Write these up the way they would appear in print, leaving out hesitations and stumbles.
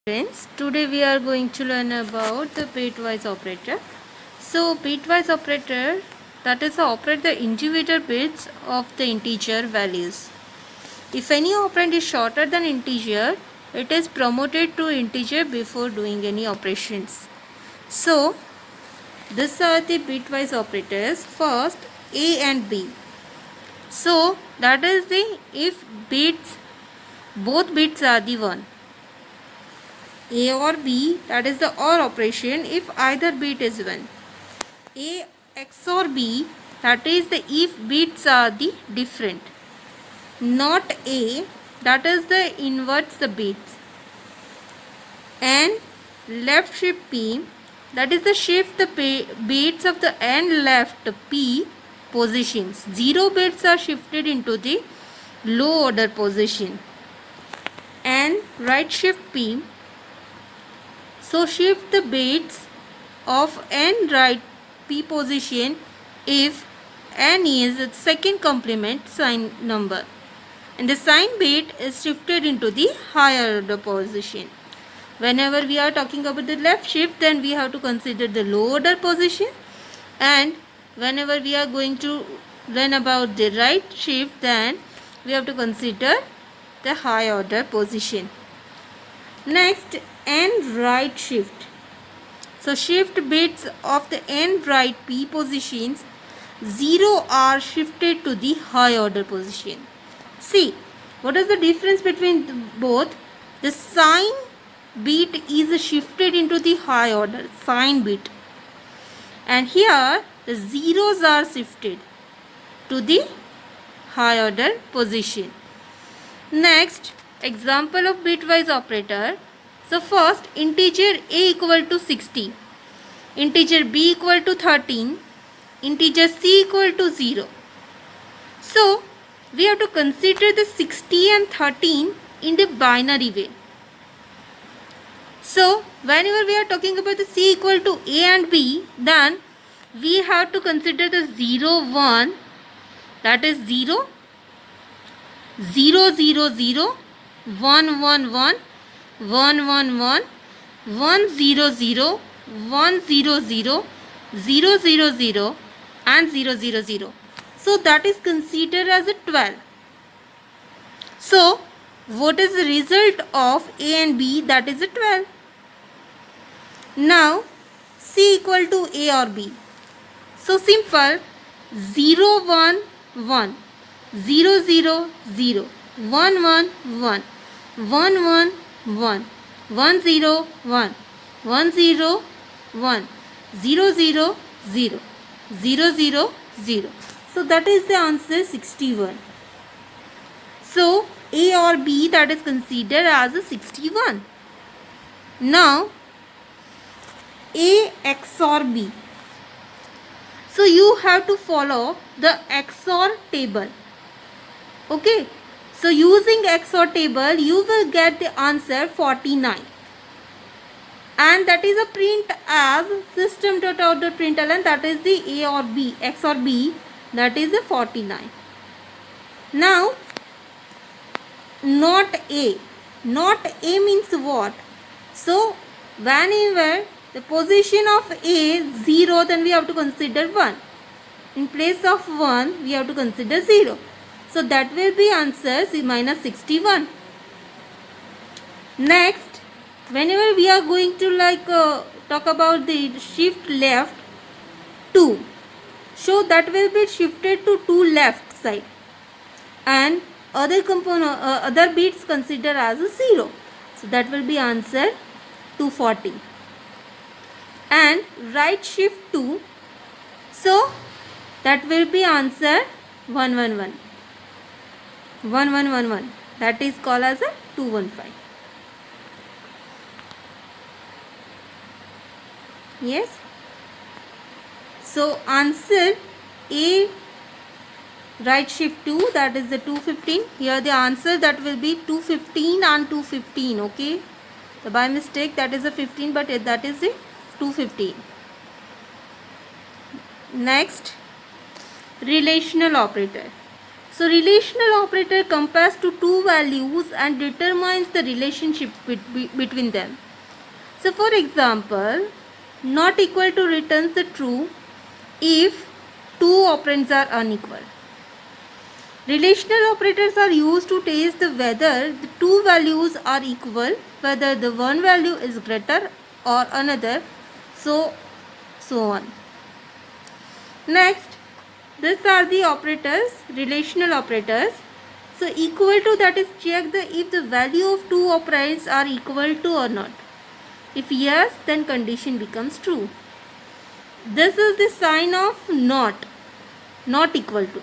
Friends, today we are going to learn about the bitwise operator. So bitwise operator, that is to operate the individual bits of the integer values. If any operand is shorter than integer, it is promoted to integer before doing any operations. So these are the bitwise operators. First, A and B. So that is the if both bits are the 1. A or B, that is the OR operation if either bit is 1. A XOR B, that is the if bits are the different. Not A, that is the inverts the bits. And left shift P, that is the shift the bits of the and left P positions. 0 bits are shifted into the low order position. And right shift P, so shift the bits of n right P position if n is its second complement sign number, and the sign bit is shifted into the higher order position. Whenever we are talking about the left shift, then we have to consider the low order position, and whenever we are going to learn about the right shift, then we have to consider the high order position. Next, n right shift. So shift bits of the n right P positions 0 are shifted to the high order position. See, what is the difference between both? The sign bit is shifted into the high order, sign bit. And here the zeros are shifted to the high order position. Next, example of bitwise operator. So first, integer A equal to 60, integer B equal to 13, integer C equal to 0. So we have to consider the 60 and 13 in the binary way. So whenever we are talking about the C equal to A and B, then we have to consider the 0, 1, that is 0, 0, 0, 0, 1, 1, 1, 1, 1, 1, 1, 0, 0, 1, 0, 0, 0, 0, 0 and 0, 0, 0. So that is considered as a 12. So what is the result of A and B? That is a 12. Now C equal to A or B. So simple, 0, 1, 1, 0, 0, 0, 1, 1, 1, 1, 1, 1, 1, 0, 1, 1, 0, 1, 0, 0, 0, 0, 0, 0. So that is the answer 61. So A or B, that is considered as a 61. Now A XOR B. So you have to follow the XOR table. Okay. So using XOR table, you will get the answer 49. And that is a print as system.out.println, that is the A or B, XOR B, that is a 49. Now, not A. Not A means what? So, whenever the position of A 0, then we have to consider 1. In place of 1, we have to consider 0. So that will be answer minus 61. Next, whenever we are going to talk about the shift left 2, so that will be shifted to 2 left side, and other bits considered as a 0. So that will be answer 240. And right shift 2, so that will be answer 111. 1111, that is called as a 215. Yes. So answer A right shift 2, that is the 215. Here the answer that will be 215 and 215. Okay. So by mistake that is a 15, but that is the 215. Next, relational operator. So relational operator compares to two values and determines the relationship between them. So for example, not equal to returns the true if two operands are unequal. Relational operators are used to test whether the two values are equal, whether the one value is greater or another, so on. Next, these are the operators, relational operators. So equal to, that is check if the value of two operands are equal to or not. If yes, then condition becomes true. This is the sign of not equal to.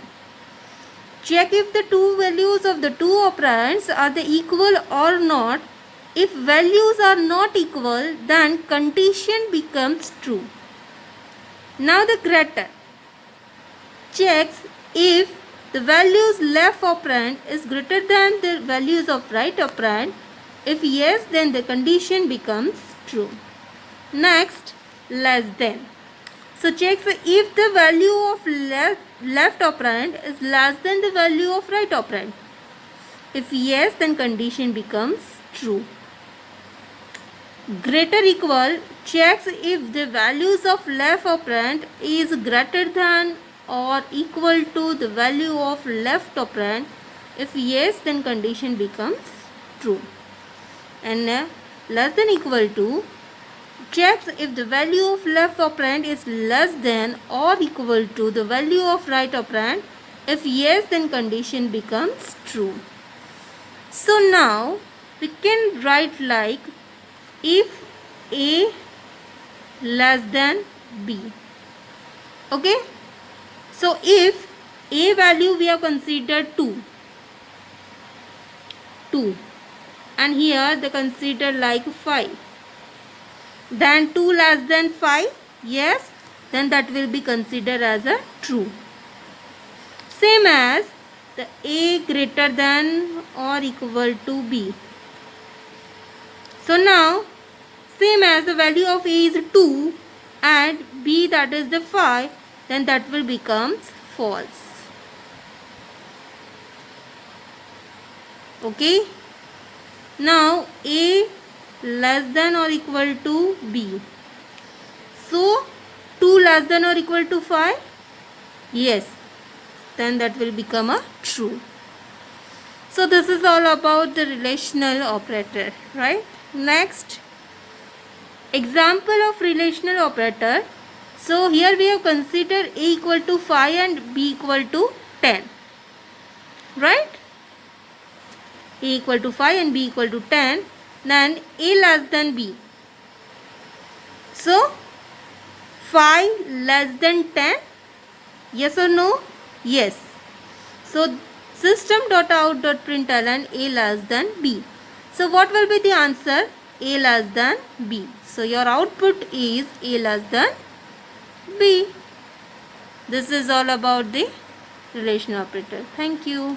Check if the two values of the two operands are the equal or not. If values are not equal, then condition becomes true. Now the greater checks if the values left operand is greater than the values of right operand. If yes, then the condition becomes true. Next, less than. So checks if the value of left operand is less than the value of right operand. If yes, then condition becomes true. Greater equal checks if the values of left operand is greater than or equal to the value of left operand. If yes, then condition becomes true. And less than equal to checks if the value of left operand is less than or equal to the value of right operand. If yes, then condition becomes true. So now we can write like if A less than B. Okay. So if A value we have considered 2 and here they consider like 5. Then 2 less than 5, yes, then that will be considered as a true. Same as the A greater than or equal to B. So now same as the value of A is 2 and B, that is the 5, then that will become false. Okay. Now A less than or equal to B. So 2 less than or equal to 5? Yes. Then that will become a true. So this is all about the relational operator, right? Next, example of relational operator. So here we have considered A equal to 5 and B equal to 10. Right? A equal to 5 and B equal to 10. Then A less than B. So 5 less than 10? Yes or no? Yes. So system.out.println A less than B. So what will be the answer? A less than B. So your output is A less than B. This is all about the relational operator. Thank you.